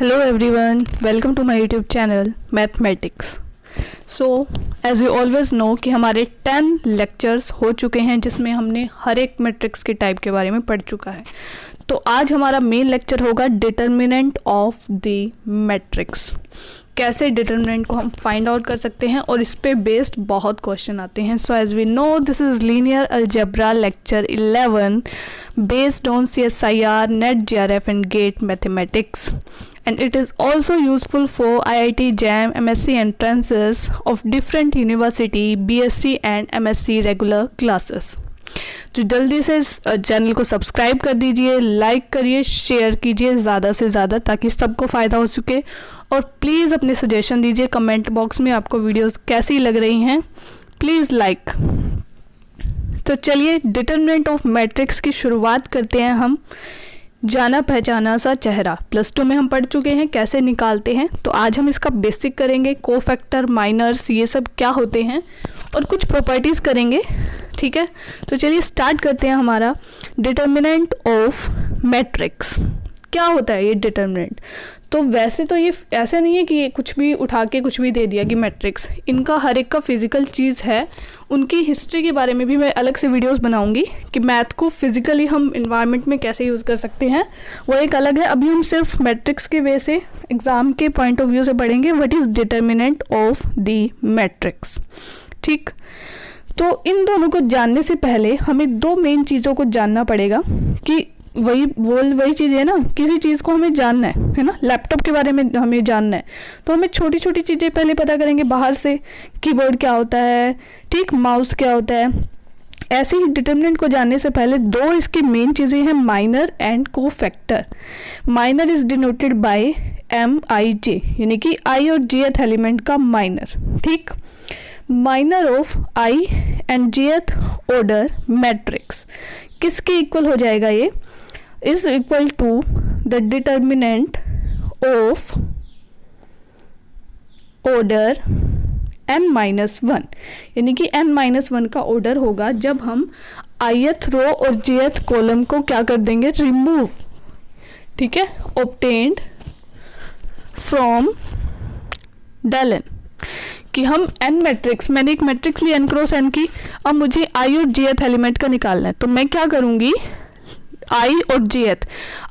Hello everyone, welcome to my YouTube channel Mathematics. So as you always know कि हमारे 10 lectures हो चुके हैं जिसमें हमने हर एक मैट्रिक्स के टाइप के बारे में पढ़ चुका है। तो आज हमारा मेन लेक्चर होगा डिटर्मिनेंट ऑफ द मैट्रिक्स। कैसे डिटर्मिनेंट को हम फाइंड आउट कर सकते हैं और इस पे बेस्ड बहुत क्वेश्चन आते हैं। So as we know this is linear algebra lecture 11 based on CSIR, NET, GRF and GATE mathematics, and it is also useful for IIT JAM MSc entrances of different university BSc and MSc regular classes। तो जल्दी से इस channel को subscribe कर दीजिए, like करिए, share कीजिए ज़्यादा से ज़्यादा ताकि सबको फ़ायदा हो सके। और प्लीज़ अपने सजेशन दीजिए कमेंट बॉक्स में, आपको वीडियोस कैसी लग रही हैं, प्लीज़ लाइक। तो चलिए डिटर्मिनेंट ऑफ मैट्रिक्स की शुरुआत करते हैं हम। जाना पहचाना सा चेहरा +2 में हम पढ़ चुके हैं कैसे निकालते हैं। तो आज हम इसका बेसिक करेंगे, कोफैक्टर, माइनर्स, ये सब क्या होते हैं और कुछ प्रॉपर्टीज़ करेंगे। ठीक है, तो चलिए स्टार्ट करते हैं हमारा डिटर्मिनेंट ऑफ मैट्रिक्स। क्या होता है ये डिटर्मिनेंट? तो वैसे तो ये ऐसा नहीं है कि ये कुछ भी उठा के कुछ भी दे दिया कि मैट्रिक्स, इनका हर एक का फिजिकल चीज़ है। उनकी हिस्ट्री के बारे में भी मैं अलग से वीडियोस बनाऊंगी कि मैथ को फिजिकली हम इन्वायरमेंट में कैसे यूज़ कर सकते हैं, वो एक अलग है। अभी हम सिर्फ मैट्रिक्स के वे से एग्ज़ाम के पॉइंट ऑफ व्यू से पढ़ेंगे what is determinant of the matrix. ठीक, तो इन दोनों को जानने से पहले हमें दो मेन चीज़ों को जानना पड़ेगा कि वही चीज़ है ना, किसी चीज़ को हमें जानना है ना। लैपटॉप के बारे में हमें जानना है तो हमें छोटी छोटी चीज़ें पहले पता करेंगे बाहर से, कीबोर्ड क्या होता है, ठीक, माउस क्या होता है। ऐसे ही डिटर्मिनेंट को जानने से पहले दो इसकी मेन चीज़ें हैं, minor and cofactor. Minor is denoted by MIJ, यानी कि I और Jth एलिमेंट का माइनर। ठीक, minor of I and Jth order matrix किसके इक्वल हो जाएगा? ये is equal to the determinant of order n-1, यानी कि n-1 का ऑर्डर होगा जब हम ith रो और jth कॉलम को क्या कर देंगे, रिमूव। ठीक है, ऑब्टेन्ड फ्रॉम del n, कि हम n मैट्रिक्स, मैंने एक मैट्रिक्स ली n क्रॉस n की, अब मुझे i और jth एलिमेंट का निकालना है। तो मैं क्या करूँगी, i और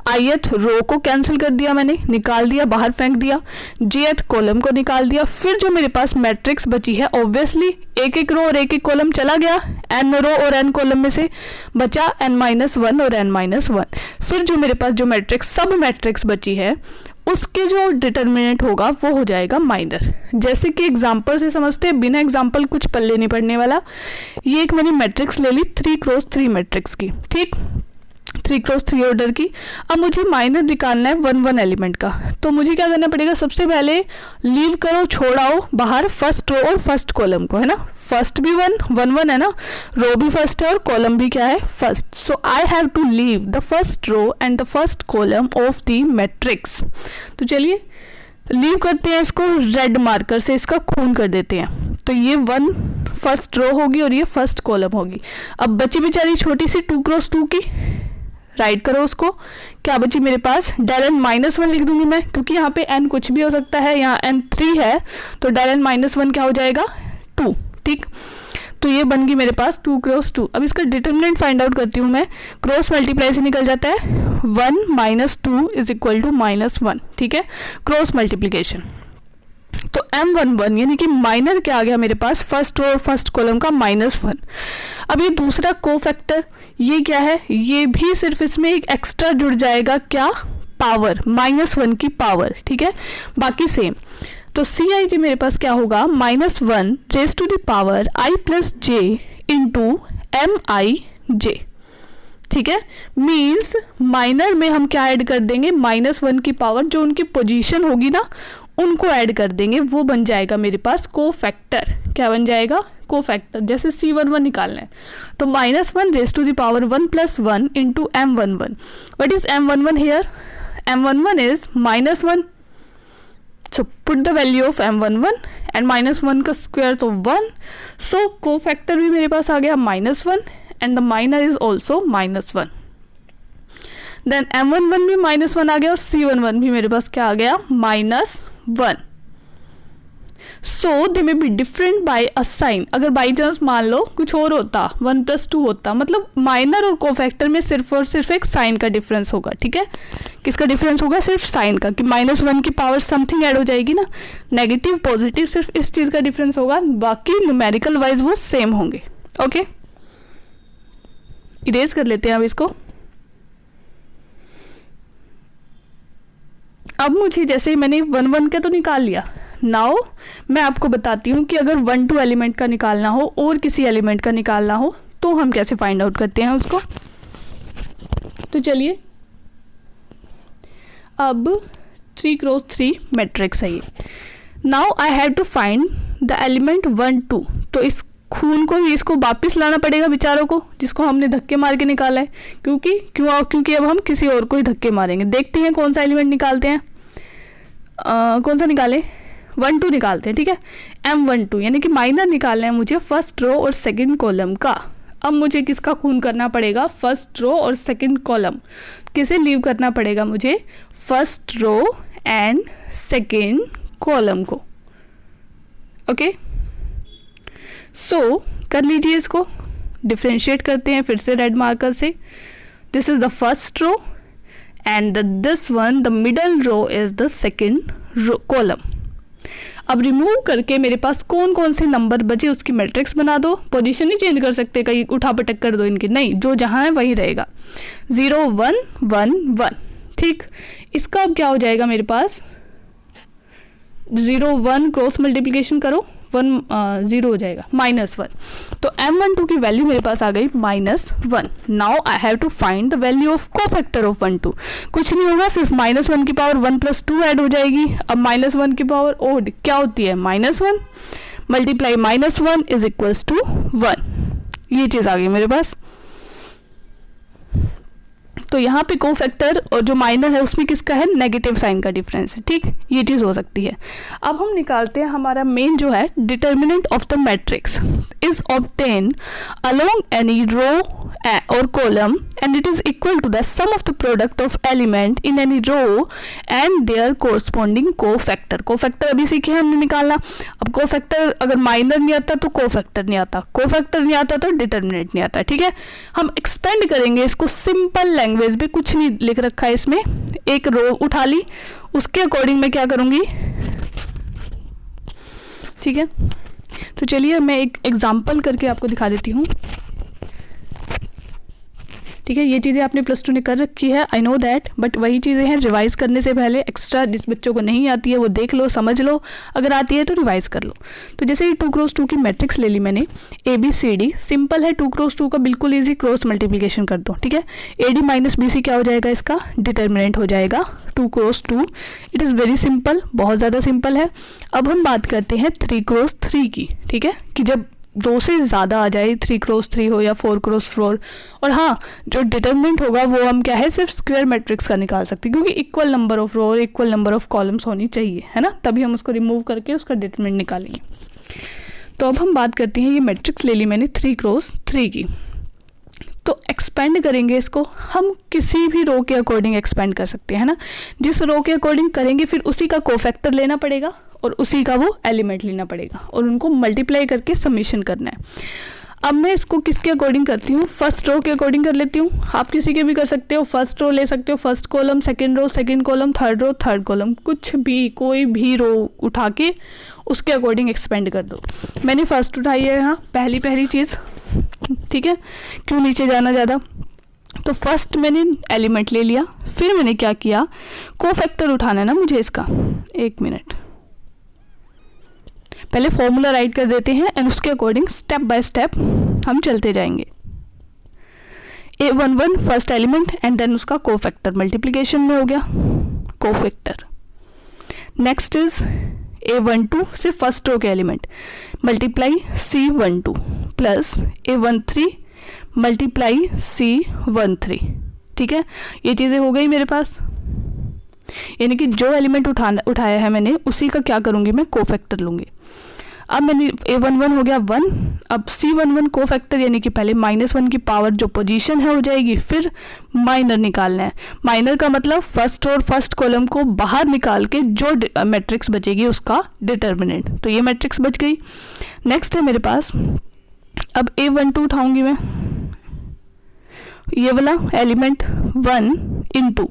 ith रो को कैंसिल कर दिया, मैंने निकाल दिया, बाहर फेंक दिया, jth कॉलम को निकाल दिया। फिर जो मेरे पास मैट्रिक्स बची है, ऑब्वियसली एक एक रो और एक एक कॉलम चला गया, n रो और n कॉलम में से बचा n-1 और n-1। फिर जो मेरे पास जो मैट्रिक्स सब मैट्रिक्स बची है उसके जो डिटर्मिनेंट होगा वो हो जाएगा माइनर। जैसे कि एग्जांपल से समझते हैं, बिना एग्जांपल कुछ पल्ले नहीं पड़ने वाला। ये एक मैंने मैट्रिक्स ले ली 3x3 मैट्रिक्स की, ठीक, 3x3 ऑर्डर की। अब मुझे माइनर निकालना है 1-1 एलिमेंट का। तो मुझे क्या करना पड़ेगा, सबसे पहले लीव करो, छोड़ाओ बाहर फर्स्ट रो और फर्स्ट कॉलम को, है ना। फर्स्ट भी 1-1 है ना, रो भी फर्स्ट है और कॉलम भी क्या है, first. So I have to leave the first row and the first column of the matrix. तो चलिए लीव करते हैं इसको, रेड मार्कर से इसका खून कर देते हैं। तो ये 1 फर्स्ट रो होगी और ये फर्स्ट कॉलम होगी। अब बची बेचारी छोटी सी 2x2 की, राइट करो उसको, क्या बची मेरे पास, del n-1 लिख दूंगी मैं, क्योंकि यहाँ पे n कुछ भी हो सकता है, यहाँ n 3 है तो del n-1 क्या हो जाएगा, 2। ठीक, तो ये बन गई मेरे पास 2x2। अब इसका डिटर्मिनेंट फाइंड आउट करती हूँ मैं, क्रॉस मल्टीप्लाई से निकल जाता है, 1 - 2 इज इक्वल टू -1। ठीक है, क्रॉस मल्टीप्लीकेशन। तो m-1 यानी कि माइनर क्या आ गया मेरे पास, फर्स्ट रो और फर्स्ट कॉलम का -1। अब ये दूसरा कोफैक्टर, ये क्या है, ये भी सिर्फ इसमें एक एक्स्ट्रा जुड़ जाएगा, क्या, पावर, -1 की पावर। ठीक है, बाकी सेम। तो CIJ मेरे पास क्या होगा, -1 raise to the power i + j into MIJ। ठीक है, मीन्स माइनर में हम क्या ऐड कर देंगे, -1 की पावर, जो उनकी पोजीशन होगी ना उनको ऐड कर देंगे, वो बन जाएगा मेरे पास कोफैक्टर। क्या बन जाएगा, कोफैक्टर। जैसे C11 निकालना है तो -1 raise to the power 1 + 1 into M11। What is M11 here, M11 is -1। So put the value of M11 and -1 का स्क्वायर तो 1। सो कोफैक्टर भी मेरे पास आ गया -1 and the minor is also -1। Then M11 भी -1 आ गया और C11 भी मेरे पास क्या आ गया, -1. So they may be different by a sign. अगर बाई चांस मान लो कुछ और होता, 1 + 2 होता, मतलब माइनर और कोफैक्टर में सिर्फ और सिर्फ एक साइन का डिफरेंस होगा. ठीक है, किसका डिफरेंस होगा, सिर्फ साइन का, कि -1 की पावर समथिंग ऐड हो जाएगी ना, नेगेटिव पॉजिटिव, सिर्फ इस चीज़ का डिफरेंस होगा, बाकी न्यूमेरिकल वाइज वो सेम होंगे. ओके, इरेज कर लेते हैं अब इसको. अब मुझे जैसे मैंने 1 का तो निकाल लिया, नाउ मैं आपको बताती हूँ कि अगर 1 2 एलिमेंट का निकालना हो और किसी एलिमेंट का निकालना हो तो हम कैसे फाइंड आउट करते हैं उसको. तो चलिए, अब 3 × 3 मैट्रिक्स है ये. Now I have to find the element 1 2. तो इस खून को भी, इसको वापस लाना पड़ेगा बेचारों को, जिसको हमने धक्के मार के निकाला है, क्योंकि अब हम किसी और को ही धक्के मारेंगे. देखते हैं कौन सा एलिमेंट निकालते हैं. कौन सा निकाले, 1 2 निकालते हैं. ठीक है, M12 यानी कि माइनर निकालना है मुझे फर्स्ट रो और सेकंड कॉलम का. अब मुझे किसका खून करना पड़ेगा, फर्स्ट रो और सेकंड कॉलम. किसे लीव करना पड़ेगा मुझे, first row and second column को. ओके, सो कर लीजिए, इसको डिफ्रेंशिएट करते हैं फिर से रेड मार्कर से. This is the first row and this one, the middle row is the second column. अब रिमूव करके मेरे पास कौन कौन से नंबर बचे उसकी मैट्रिक्स बना दो. पोजीशन नहीं चेंज कर सकते, कहीं उठा पटक कर दो इनकी, नहीं, जो जहाँ है वही रहेगा. 0 1 1 1. ठीक, इसका अब क्या हो जाएगा मेरे पास, 0 1 क्रॉस मल्टीप्लिकेशन करो, 1 0 हो जाएगा, -1. तो M12 की वैल्यू मेरे पास आ गई -1. Now I have to find the value of cofactor of 1 2. कुछ नहीं होगा, सिर्फ -1 की पावर 1 + 2 ऐड हो जाएगी. अब -1 की पावर ओड क्या होती है, -1 मल्टीप्लाई -1 इज इक्वल्स टू 1. ये चीज़ आ गई मेरे पास. तो यहाँ पे कोफैक्टर और जो माइनर है उसमें किसका है, नेगेटिव साइन का डिफरेंस है. ठीक, ये चीज़ हो सकती है. अब हम निकालते हैं हमारा मेन जो है, determinant of the matrix is obtain along any row और column and it is equal to the sum of the product of element in any row and their corresponding cofactor. Cofactor अभी सीखे हमने निकालना. अब cofactor अगर minor नहीं आता तो कोफैक्टर नहीं आता, कोफैक्टर नहीं आता तो डिटर्मिनेंट नहीं आता. ठीक है, हम एक्सपेंड करेंगे इसको, सिंपल लैंग्वेज भी कुछ नहीं लिख रखा है इसमें. एक रो उठा ली, उसके अकॉर्डिंग मैं क्या करूंगी. ठीक है, तो चलिए मैं एक एग्जांपल करके आपको दिखा देती हूँ. ठीक है, ये चीज़ें आपने +2 ने कर रखी है, आई नो दैट, बट वही चीज़ें हैं, रिवाइज करने से पहले एक्स्ट्रा जिस बच्चों को नहीं आती है वो देख लो, समझ लो, अगर आती है तो रिवाइज कर लो. तो जैसे ये 2 × 2 की मैट्रिक्स ले ली मैंने, ABCD सिंपल है, 2 × 2 का बिल्कुल ईजी, क्रॉस मल्टीप्लिकेशन कर दो. ठीक है, AD - BC क्या हो जाएगा, इसका डिटर्मिनेंट हो जाएगा 2 × 2. इट इज़ वेरी सिंपल, बहुत ज़्यादा सिंपल है. अब हम बात करते हैं 3 × 3 की. ठीक है, कि जब 2 से ज़्यादा आ जाए, 3 × 3 हो या 4 × 4. और हाँ, जो डिटर्मिनेंट होगा वो हम क्या है, सिर्फ स्क्वायर मैट्रिक्स का निकाल सकते हैं, क्योंकि इक्वल नंबर ऑफ रो और इक्वल नंबर ऑफ कॉलम्स होनी चाहिए, है ना, तभी हम उसको रिमूव करके उसका डिटर्मिनेंट निकालेंगे. तो अब हम बात करते हैं, ये मैट्रिक्स ले ली मैंने 3 × 3 की. तो एक्सपेंड करेंगे इसको, हम किसी भी रो के अकॉर्डिंग एक्सपेंड कर सकते हैं ना. जिस रो के अकॉर्डिंग करेंगे फिर उसी का कोफैक्टर लेना पड़ेगा और उसी का वो एलिमेंट लेना पड़ेगा और उनको मल्टीप्लाई करके समीशन करना है. अब मैं इसको किसके अकॉर्डिंग करती हूँ, फर्स्ट रो के अकॉर्डिंग कर लेती हूँ. आप किसी के भी कर सकते हो, फर्स्ट रो ले सकते हो, first column, second row, second column, third row, third column, कुछ भी, कोई भी रो उठा के उसके अकॉर्डिंग एक्सपेंड कर दो. मैंने फर्स्ट उठाई है यहाँ, पहली चीज़. ठीक है, क्यों नीचे जाना ज़्यादा. तो फर्स्ट मैंने एलिमेंट ले लिया, फिर मैंने क्या किया, कोफैक्टर उठाना है ना मुझे इसका. 1 मिनट, पहले फॉर्मूला राइट कर देते हैं एंड उसके अकॉर्डिंग स्टेप बाय स्टेप हम चलते जाएंगे. A11 first element and then उसका कोफैक्टर, मल्टीप्लिकेशन में हो गया कोफैक्टर. नेक्स्ट इज A12 सिर्फ फर्स्ट रो के element, multiply C12 plus A13 multiply C13. ठीक है, ये चीज़ें हो गई मेरे पास, यानी कि जो एलिमेंट उठाया है मैंने उसी का क्या करूँगी मैं, कोफैक्टर लूँगी. अब मैंने A11 हो गया 1, अब C11 को फैक्टर यानी कि पहले -1 की पावर जो पोजीशन है हो जाएगी, फिर माइनर निकालना है। माइनर का मतलब फर्स्ट और फर्स्ट कॉलम को बाहर निकाल के जो मैट्रिक्स बचेगी उसका डिटर्मिनेंट, तो ये मैट्रिक्स बच गई। नेक्स्ट है मेरे पास, अब A12 उठाऊंगी मैं, ये वाला element 1 into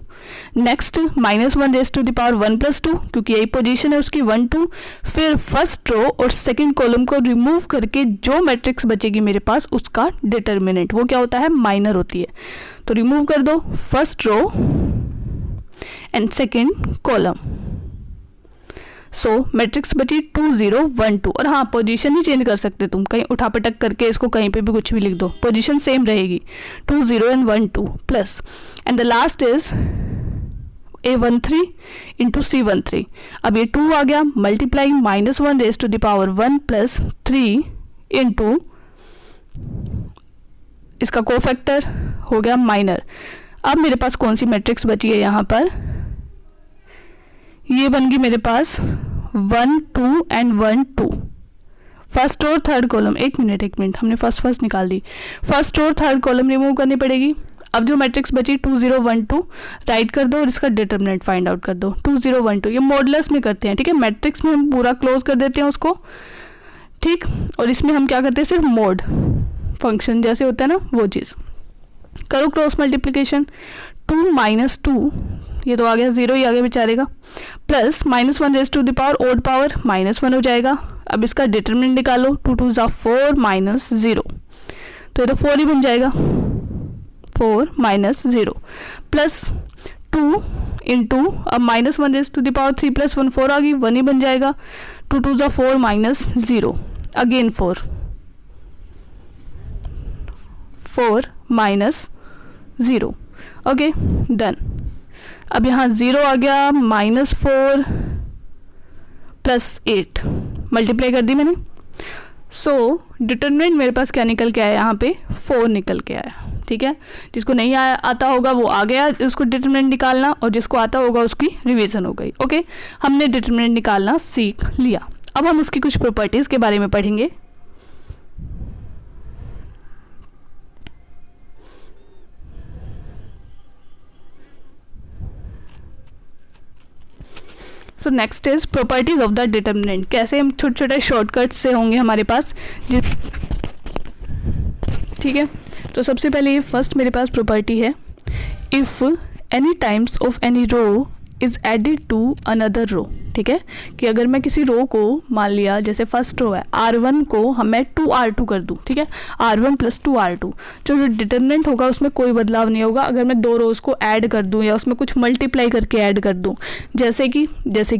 next -1 raise to the power 1 + 2, क्योंकि यही पोजीशन है उसकी 1 2, फिर फर्स्ट रो और सेकंड कॉलम को रिमूव करके जो मैट्रिक्स बचेगी मेरे पास उसका डिटर्मिनेंट, वो क्या होता है, माइनर होती है। तो रिमूव कर दो first row and second column, so matrix बची 2 0 1 2। और हाँ, पोजीशन ही चेंज कर सकते तुम, कहीं उठापटक करके इसको कहीं पे भी कुछ भी लिख दो, पोजीशन सेम रहेगी 2 0 and 1 2 plus, and the last is A13 into C13। अब ये 2 आ गया, multiply -1 raise to the power 1 + 3 into इसका कोफैक्टर हो गया माइनर। अब मेरे पास कौन सी मैट्रिक्स बची है यहाँ पर, ये बन गई मेरे पास 1 2 एंड 1 2, फर्स्ट और थर्ड कॉलम। एक मिनट, हमने फर्स्ट निकाल दी, फर्स्ट और थर्ड कॉलम रिमूव करनी पड़ेगी। अब जो मैट्रिक्स बची 2 0 1 2 राइट कर दो और इसका डिटर्मिनेंट फाइंड आउट कर दो 2 0 1 2। ये मॉडुलस में करते हैं, ठीक है, मैट्रिक्स में हम पूरा क्लोज कर देते हैं उसको, ठीक, और इसमें हम क्या करते हैं, सिर्फ मोड फंक्शन जैसे होता है ना वो चीज़। करो क्रॉस मल्टीप्लिकेशन, 2 - 2, ये तो आ गया 0 ही आ गया बेचारे का, plus -1 raise to the power odd power -1 हो जाएगा। अब इसका डिटर्मिनेंट निकालो, 2 2 = 4 -0, तो ये तो 4 ही बन जाएगा, 4 - 0 प्लस 2 इंटू अब -1 रेज़ टू द पावर 3 + 1 4 आ गई, 1 ही बन जाएगा, 2 2 = 4 -0 अगेन 4 -0। Okay done. अब यहाँ 0 आ गया, -4 + 8 मल्टीप्लाई कर दी मैंने, सो डिटर्मिनेंट मेरे पास क्या निकल के आया, यहाँ पे 4 निकल के आया, ठीक है। जिसको नहीं आता होगा वो आ गया उसको डिटर्मिनेंट निकालना, और जिसको आता होगा उसकी रिवीजन हो गई। ओके, हमने डिटर्मिनेंट निकालना सीख लिया। अब हम उसकी कुछ प्रॉपर्टीज़ के बारे में पढ़ेंगे। So next is properties of the determinant. कैसे हम छोटे छोटे शॉर्टकट से होंगे हमारे पास, ठीक है। तो सबसे पहले ये फर्स्ट मेरे पास प्रॉपर्टी है, if any times of any row is added to another row, ठीक है, कि अगर मैं किसी रो को मान लिया जैसे फर्स्ट रो है R1 को मैं 2R2 कर दूँ, ठीक है, R1 + 2R2, जो डिटर्मिनेंट होगा उसमें कोई बदलाव नहीं होगा। अगर मैं 2 रोज़ को ऐड कर दूँ या उसमें कुछ मल्टीप्लाई करके ऐड कर दूँ, जैसे कि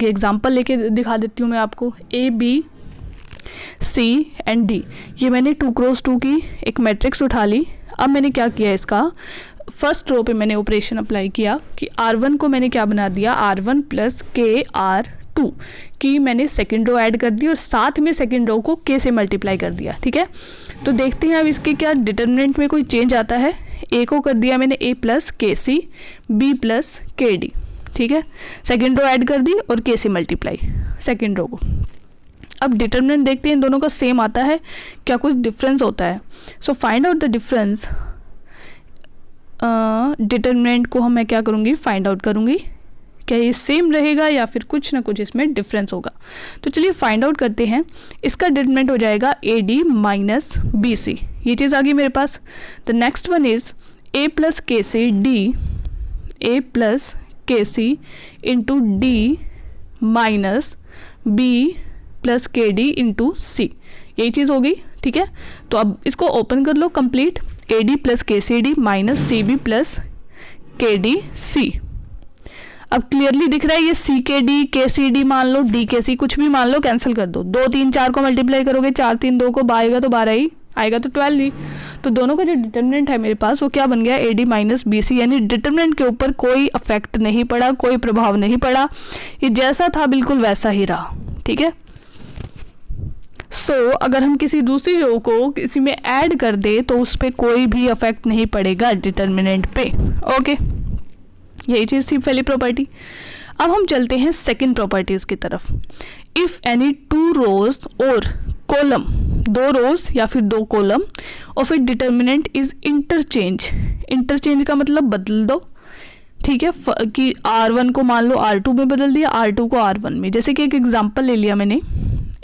एग्जांपल लेके दिखा देती हूँ मैं आपको, A B C and D, ये मैंने 2 × 2 की एक मैट्रिक्स उठा ली। अब मैंने क्या किया, इसका फर्स्ट रो पे मैंने ऑपरेशन अप्लाई किया कि R1 को मैंने क्या बना दिया, R1 + KR2 की मैंने सेकंड रो ऐड कर दी और साथ में सेकंड रो को K से मल्टीप्लाई कर दिया, ठीक है। तो देखते हैं अब इसके क्या डिटर्मिनेंट में कोई चेंज आता है। A को कर दिया मैंने A + KC, B + KD, ठीक है, सेकंड रो ऐड कर दी और K से मल्टीप्लाई सेकंड रो को। अब डिटर्मिनेंट देखते हैं इन दोनों का सेम आता है क्या, कुछ डिफरेंस होता है। So find out the difference. Determinant को मैं क्या करूँगी, फाइंड आउट करूँगी, क्या ये सेम रहेगा या फिर कुछ ना कुछ इसमें डिफरेंस होगा। तो चलिए फाइंड आउट करते हैं। इसका डिटर्मिनेंट हो जाएगा AD - BC, ये चीज़ आ गई मेरे पास। The next one is A + KC D, A + KC into D - B + KD into C, यही चीज़ हो गई, ठीक है। तो अब इसको ओपन कर लो complete, AD + KCD - CB + KDC। अब क्लियरली दिख रहा है ये CKD KCD मान लो, DKC कुछ भी मान लो, कैंसिल कर दो। 2 3 4 को मल्टीप्लाई करोगे, 4 3 2 को आएगा तो 12 ही आएगा, तो 12 ही। तो दोनों का जो डिटर्मिनेंट है मेरे पास वो क्या बन गया, AD - BC, यानी डिटर्मिनेंट के ऊपर कोई अफेक्ट नहीं पड़ा, कोई प्रभाव नहीं पड़ा, ये जैसा था बिल्कुल वैसा ही रहा, ठीक है। अगर हम किसी दूसरी रो को किसी में ऐड कर दे तो उस पर कोई भी अफेक्ट नहीं पड़ेगा डिटर्मिनेंट पे। ओके, यही चीज़ थी पहली प्रॉपर्टी। अब हम चलते हैं सेकंड प्रॉपर्टीज़ की तरफ। इफ़ एनी टू रोज और कॉलम, दो रोज या फिर दो column of A determinant is interchange, interchange का मतलब बदल दो, ठीक है, कि R1 को मान लो R2 में बदल दिया, R2 को R1 में। जैसे कि एक एग्जांपल ले लिया मैंने,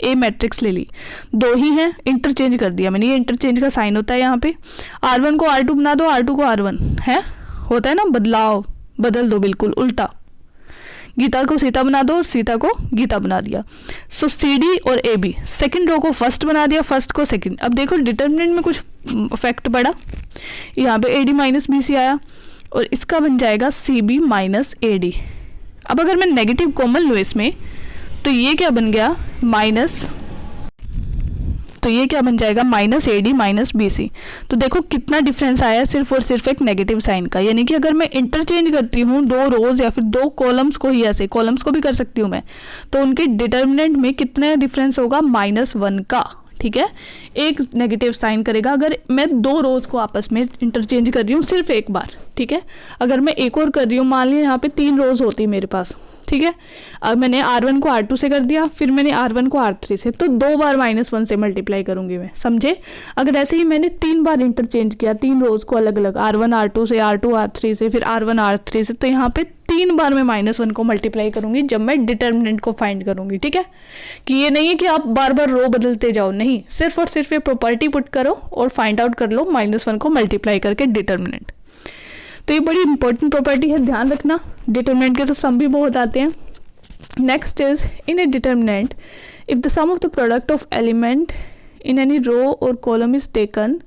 ए मैट्रिक्स ले ली, दो ही हैं, इंटरचेंज कर दिया मैंने, ये इंटरचेंज का साइन होता है यहाँ पे। R1 को R2 बना दो, R2 को R1 है, होता है ना बदलाव, बदल दो बिल्कुल उल्टा। गीता को सीता बना दो और सीता को गीता बना दिया। सो CD और AB, सेकंड रो को फर्स्ट बना दिया, फर्स्ट को सेकंड। अब देखो डिटर्मिनेंट में कुछ इफेक्ट पड़ा, यहाँ पे AD माइनस BC आया और इसका बन जाएगा CB माइनस AD। अब अगर मैं नेगेटिव कॉमन लूँ इसमें तो ये क्या बन गया माइनस, तो ये क्या बन जाएगा माइनस AD माइनस BC। तो देखो कितना डिफरेंस आया सिर्फ और सिर्फ एक नेगेटिव साइन का। यानी कि अगर मैं इंटरचेंज करती हूँ दो रोज या फिर दो कॉलम्स को ही, ऐसे कॉलम्स को भी कर सकती हूँ मैं, तो उनके डिटर्मिनेंट में कितना डिफरेंस होगा -1 का, ठीक है, एक नेगेटिव साइन करेगा अगर मैं दो रोज को आपस में इंटरचेंज कर रही हूँ सिर्फ एक बार, ठीक है। अगर मैं एक और कर रही हूँ, मान लिया यहाँ पे 3 रोज होती है मेरे पास, ठीक है, अब मैंने R1 को R2 से कर दिया, फिर मैंने R1 को R3 से, तो 2 बार -1 से मल्टीप्लाई करूंगी मैं, समझे। अगर ऐसे ही मैंने 3 बार इंटरचेंज किया, 3 रोज को अलग अलग, R1 R2 से, R2 R3 से, फिर R1 R3 से, तो यहाँ पे 3 बार मैं -1 को मल्टीप्लाई करूंगी जब मैं डिटर्मिनेंट को फाइंड करूंगी, ठीक है। कि ये नहीं है कि आप बार बार रो बदलते जाओ, नहीं, सिर्फ और सिर्फ ये प्रॉपर्टी पुट करो और फाइंड आउट कर लो -1 को मल्टीप्लाई करके डिटर्मिनेंट। तो ये बड़ी इंपॉर्टेंट प्रॉपर्टी है, ध्यान रखना। डिटर्मिनेंट के तो सम भी बहुत आते हैं। Next is in a determinant if the sum of the product of element in any row और कॉलम इज टेकन,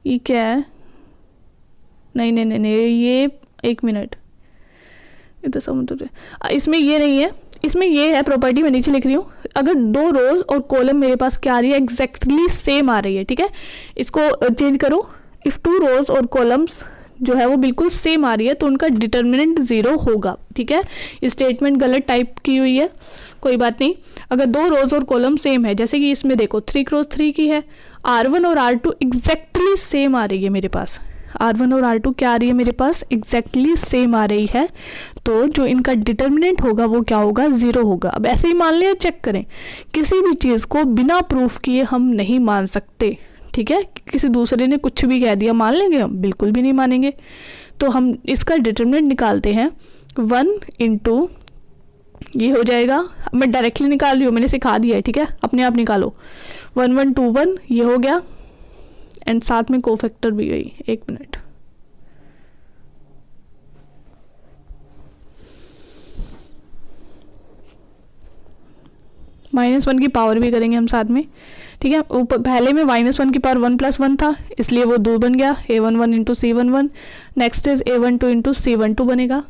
ये क्या है, नहीं, ये एक मिनट, इसमें ये नहीं है, इसमें ये है प्रॉपर्टी, मैं नीचे लिख रही हूँ। अगर दो रोज और कॉलम मेरे पास क्या आ रही है, एग्जैक्टली सेम आ रही है, ठीक है, इसको चेंज करो। इफ 2 रोज और कॉलम्स जो है वो बिल्कुल सेम आ रही है तो उनका डिटर्मिनेंट 0 होगा, ठीक है। स्टेटमेंट गलत टाइप की हुई है, कोई बात नहीं। अगर 2 रोज और कॉलम सेम है, जैसे कि इसमें देखो 3 क्रॉस 3 की है, R1 और R2 एग्जैक्टली सेम आ रही है मेरे पास, R1 और R2 क्या आ रही है मेरे पास, एग्जैक्टली सेम आ रही है, तो जो इनका डिटर्मिनेंट होगा वो क्या होगा, 0 होगा। अब ऐसे ही मान लिया, चेक करें, किसी भी चीज़ को बिना प्रूफ किए हम नहीं मान सकते, ठीक है। किसी दूसरे ने कुछ भी कह दिया मान लेंगे हम, बिल्कुल भी नहीं मानेंगे। तो हम इसका डिटर्मिनेंट निकालते हैं, 1 इंटू ये हो जाएगा, मैं डायरेक्टली निकाल रही हूँ, मैंने सिखा दिया है, ठीक है, अपने आप निकालो। 1 1 2 1 ये हो गया, एंड साथ में कोफैक्टर भी गई, एक मिनट, -1 की पावर भी करेंगे हम साथ में, ठीक है। पहले में -1 की पावर 1 + 1 था, इसलिए वो 2 बन गया, A11 into C11। Next is A12 into C12 बनेगा।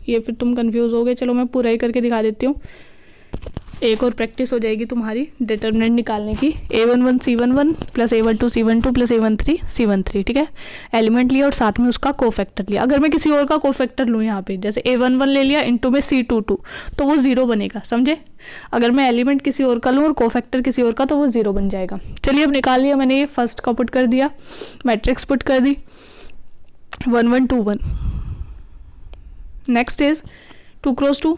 ये फिर तुम कंफ्यूज हो गए, चलो मैं पूरा ही करके दिखा देती हूँ, एक और प्रैक्टिस हो जाएगी तुम्हारी डिटर्मिनेंट निकालने की। A11 C11 plus A12 C12 plus A13 C13, ठीक है। एलिमेंट लिया और साथ में उसका कोफैक्टर लिया। अगर मैं किसी और का कोफैक्टर लूँ यहाँ पे, जैसे A11 ले लिया, इंटू में C22, तो वो 0 बनेगा, समझे। अगर मैं एलिमेंट किसी और का लूँ और कोफैक्टर किसी और का, तो वो 0 बन जाएगा। चलिए अब निकाल लिया मैंने, ये फर्स्ट का पुट कर दिया, मैट्रिक्स पुट कर दी, 1 1 2 1। Next is 2 cross 2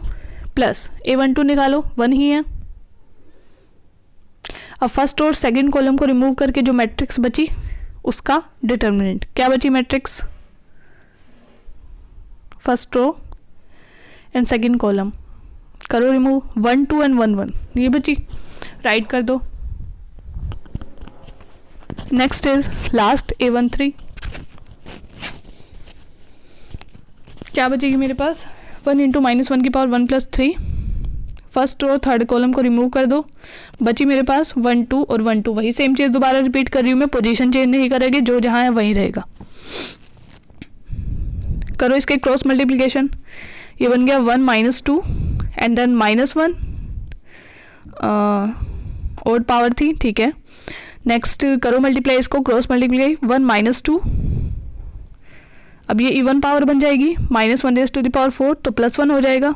plus A12 निकालो, 1 ही है। अब फर्स्ट और सेकंड कॉलम को रिमूव करके जो मैट्रिक्स बची उसका डिटर्मिनेंट क्या बची, matrix first row and second column करो रिमूव, 1 2 एंड 1 1 ये बची, राइट कर दो। नेक्स्ट इज लास्ट A13, क्या बचेगी मेरे पास, 1 इंटू -1 की power 1 + 3। First row third column को रिमूव कर दो, बची मेरे पास 1 2 और 1 2, वही सेम चीज़ दोबारा रिपीट कर रही हूँ मैं, पोजीशन चेंज नहीं करेगी, जो जहाँ है वहीं रहेगा। करो इसके क्रॉस मल्टीप्लिकेशन, ये बन गया 1 -2 एंड देन -1 और पावर थी, ठीक है। नेक्स्ट करो मल्टीप्लाई, इसको क्रॉस मल्टीप्लाई, 1 -2, अब ये इवन पावर बन जाएगी, -1⁴ तो +1 हो जाएगा,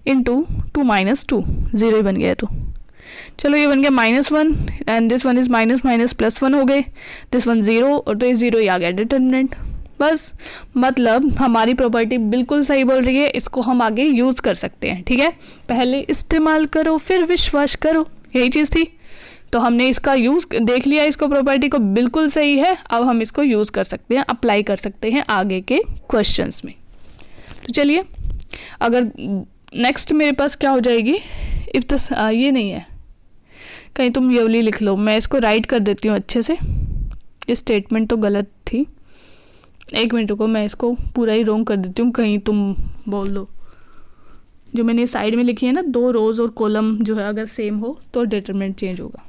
इंटू 2 -2 0 ही बन गया। तो चलो ये बन गया -1 and this one is minus +1 हो गए, दिस वन 0 और तो ये 0 ही आ गया डिटर्मिनेंट। बस, मतलब हमारी प्रॉपर्टी बिल्कुल सही बोल रही है, इसको हम आगे यूज़ कर सकते हैं। ठीक है, पहले इस्तेमाल करो फिर विश्वास करो, यही चीज़ थी। तो हमने इसका यूज़ देख लिया, इसको प्रॉपर्टी को बिल्कुल सही है। अब हम इसको यूज़ कर सकते हैं, अप्लाई कर सकते हैं आगे के क्वेश्चंस में। तो चलिए, अगर नेक्स्ट मेरे पास क्या हो जाएगी, इफ ये नहीं है, कहीं तुम ये वाली लिख लो, मैं इसको राइट कर देती हूँ अच्छे से। ये स्टेटमेंट तो गलत थी, एक मिनट को मैं इसको पूरा ही रॉन्ग कर देती हूँ, कहीं तुम बोल दो। जो मैंने साइड में लिखी है ना, 2 रोज़ और कॉलम जो है अगर सेम हो तो डिटरमिनेंट चेंज होगा।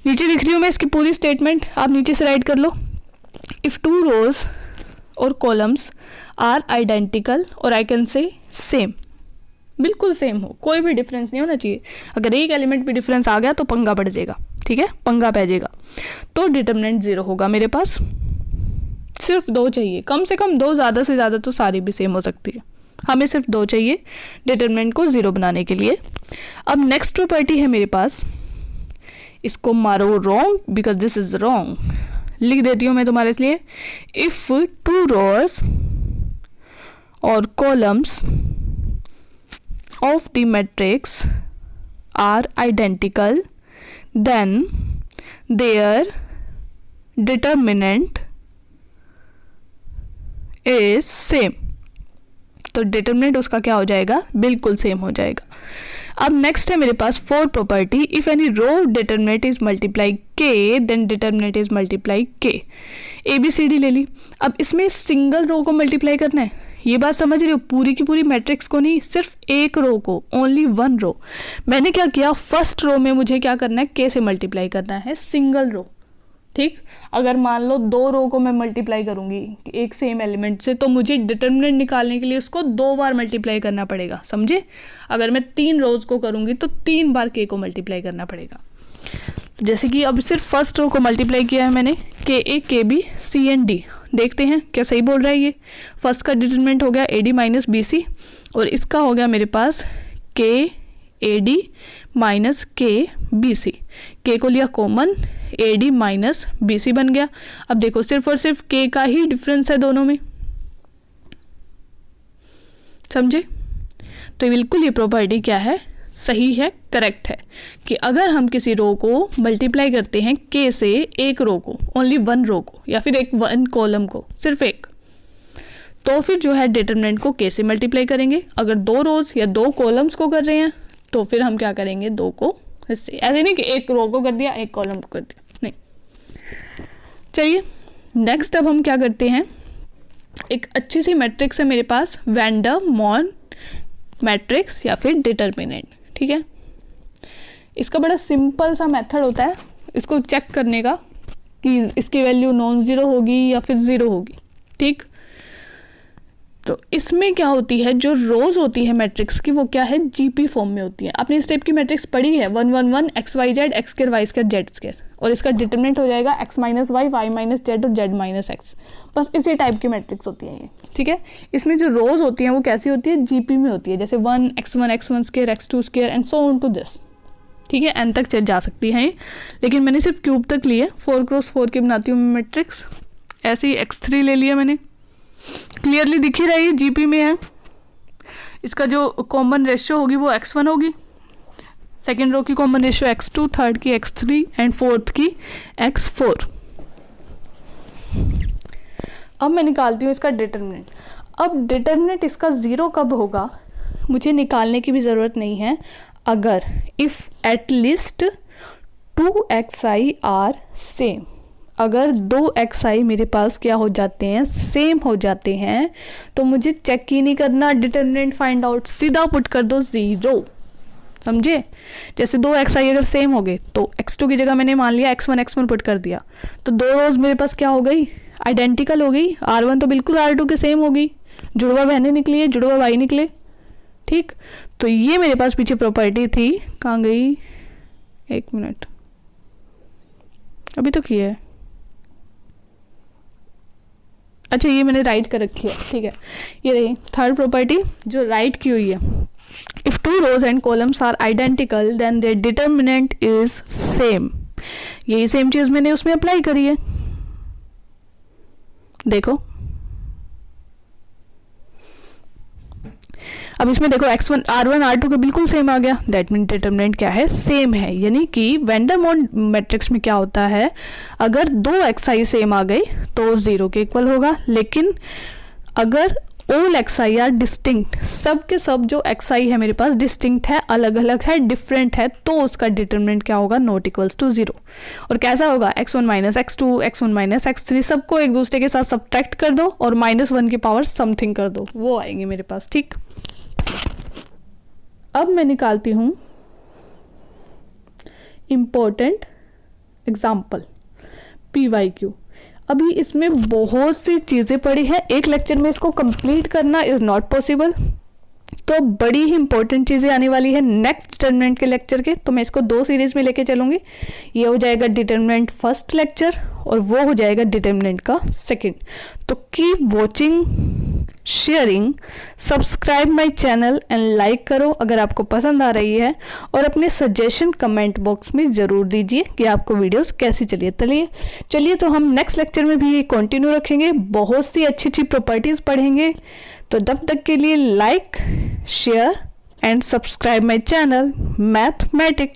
नीचे लिख रही हूँ मैं इसकी पूरी स्टेटमेंट, आप नीचे से राइट कर लो। इफ़ 2 रोज़ और कॉलम्स आर आइडेंटिकल, और आई कैन से सेम, बिल्कुल सेम हो, कोई भी डिफरेंस नहीं होना चाहिए। अगर एक एलिमेंट भी डिफरेंस आ गया तो पंगा पड़ जाएगा। ठीक है, पंगा पै जाएगा। तो डिटरमिनेंट 0 होगा मेरे पास। सिर्फ 2 चाहिए, कम से कम 2, ज़्यादा से ज़्यादा तो सारी भी सेम हो सकती है। हमें सिर्फ 2 चाहिए डिटरमिनेंट को 0 बनाने के लिए। अब नेक्स्ट प्रॉपर्टी है मेरे पास, इसको मारो wrong because this is wrong, लिख देती हूँ मैं तुम्हारे लिए। इफ 2 रोज और columns of the matrix are identical then their determinant is same. तो डिटरमिनेंट उसका क्या हो जाएगा, बिल्कुल सेम हो जाएगा। अब नेक्स्ट है मेरे पास 4 property, if any row determinant is multiply K then determinant is multiply K. ABCD ले ली। अब इसमें सिंगल रो को मल्टीप्लाई करना है, ये बात समझ रहे हो, पूरी की पूरी मैट्रिक्स को नहीं, सिर्फ एक रो को, ओनली 1 रो। मैंने क्या किया, फर्स्ट रो में मुझे क्या करना है, के से मल्टीप्लाई करना है, सिंगल रो। ठीक, अगर मान लो 2 रो को मैं मल्टीप्लाई करूंगी एक सेम एलिमेंट से, तो मुझे डिटरमिनेंट निकालने के लिए उसको 2 बार मल्टीप्लाई करना पड़ेगा, समझे। अगर मैं 3 रोज को करूंगी तो 3 बार के को मल्टीप्लाई करना पड़ेगा। जैसे कि अब सिर्फ फर्स्ट रो को मल्टीप्लाई किया है मैंने, KA KB C and D, देखते हैं क्या सही बोल रहा है ये। फर्स्ट का डिटरमिनेंट हो गया AD माइनस BC, और इसका हो गया मेरे पास KAD माइनस KBC। के को लिया कॉमन, AD माइनस BC बन गया। अब देखो सिर्फ और सिर्फ के का ही डिफरेंस है दोनों में, समझे। तो बिल्कुल ये प्रॉपर्टी क्या है, सही है, करेक्ट है, कि अगर हम किसी रो को मल्टीप्लाई करते हैं के से, एक रो को, ओनली 1 रो को, या फिर 1 कॉलम को, सिर्फ एक, तो फिर जो है डिटरमिनेंट को के से मल्टीप्लाई करेंगे। अगर 2 रोज या 2 कॉलम्स को कर रहे हैं तो फिर हम क्या करेंगे, 2 को इससे, ऐसे नहीं कि 1 रो को कर दिया 1 कॉलम को कर दिया, नहीं। चलिए नेक्स्ट, अब हम क्या करते हैं, एक अच्छी सी मैट्रिक्स है मेरे पास, वैन डर मॉन मैट्रिक्स या फिर डिटरमिनेंट। ठीक है, इसका बड़ा सिंपल सा मेथड होता है इसको चेक करने का कि इसकी वैल्यू नॉन ज़ीरो होगी या फिर 0 होगी। ठीक, तो इसमें क्या होती है, जो रोज होती है मैट्रिक्स की, वो क्या है, GP फॉर्म में होती है। आपने इस टाइप की मैट्रिक्स पढ़ी है, 1 1 1 x y z x square y square z square, और इसका डिटरमिनेंट हो जाएगा x minus y, y minus z और z माइनस एक्स। बस इसी टाइप की मैट्रिक्स होती है ये। ठीक है, इसमें जो रोज होती हैं वो कैसी होती है, GP में होती है, जैसे 1 x1 square x2 square and so on to this. ठीक है, n तक चल जा सकती हैं, लेकिन मैंने सिर्फ क्यूब तक लिए, 4x4 की बनाती हूँ मैट्रिक्स। ऐसे ही x3 ले लिया मैंने, क्लियरली दिख ही रही है, GP में है। इसका जो कॉमन रेशियो होगी वो x1 होगी, सेकेंड रो की कॉमन रेशियो x2, थर्ड की x3 एंड फोर्थ की x4। अब मैं निकालती हूँ इसका डिटरमिनेंट। अब डिटरमिनेंट इसका 0 कब होगा, मुझे निकालने की भी ज़रूरत नहीं है, अगर if at least 2xi are same, अगर 2xi मेरे पास क्या हो जाते हैं, सेम हो जाते हैं, तो मुझे चेक ही नहीं करना, डिटरमिनेंट फाइंड आउट, सीधा पुट कर दो 0, समझे। जैसे 2xi अगर सेम हो गए तो x2 की जगह मैंने मान लिया x1 पुट कर दिया, तो 2 रोज मेरे पास क्या हो गई, आइडेंटिकल हो गई। R1 तो बिल्कुल R2 के सेम होगी, जुड़वा बहनें निकली है, जुड़वा भाई निकले। ठीक, तो ये मेरे पास पीछे प्रॉपर्टी थी, कहाँ गई, 1 मिनट, अभी तो किया है, अच्छा ये मैंने राइट कर रखी है। ठीक है, ये रही थर्ड प्रॉपर्टी जो राइट की हुई है, if 2 rows and columns are identical then their determinant is same. यही सेम चीज मैंने उसमें अप्लाई करी है, देखो अब इसमें देखो x1 r1 r2 के बिल्कुल सेम आ गया, दैट मीन डिटर्मिनेंट क्या है, सेम है। यानी कि वेन डर मोल मैट्रिक्स में क्या होता है, अगर दो xi सेम आ गई तो 0 के इक्वल होगा, लेकिन अगर ऑल xi आर डिस्टिंक्ट, सब के सब जो xi है मेरे पास डिस्टिंक्ट है, अलग अलग है, डिफरेंट है, तो उसका डिटर्मिनेंट क्या होगा, नॉट इक्वल्स टू 0। और कैसा होगा, x1 minus x2, x1 minus x3, सबको एक दूसरे के साथ सब्ट्रैक्ट कर दो और -1 की पावर समथिंग कर दो, वो आएंगे मेरे पास। ठीक, अब मैं निकालती हूँ इम्पोर्टेंट एग्जाम्पल PYQ। अभी इसमें बहुत सी चीज़ें पड़ी हैं, एक लेक्चर में इसको कंप्लीट करना इज़ नॉट पॉसिबल, तो बड़ी ही इंपॉर्टेंट चीज़ें आने वाली है नेक्स्ट डिटर्मिनेंट के लेक्चर के, तो मैं इसको 2 सीरीज में लेके चलूँगी। ये हो जाएगा डिटर्मिनेंट फर्स्ट लेक्चर और वो हो जाएगा डिटर्मिनेंट का सेकंड। तो keep watching, sharing, subscribe my channel and like करो अगर आपको पसंद आ रही है, और अपने सजेशन कमेंट बॉक्स में ज़रूर दीजिए कि आपको वीडियोस कैसी चलिए तो हम नेक्स्ट लेक्चर में भी कंटिन्यू रखेंगे, बहुत सी अच्छी अच्छी प्रॉपर्टीज़ पढ़ेंगे। तो तब तक के लिए like, share and subscribe my channel mathematics.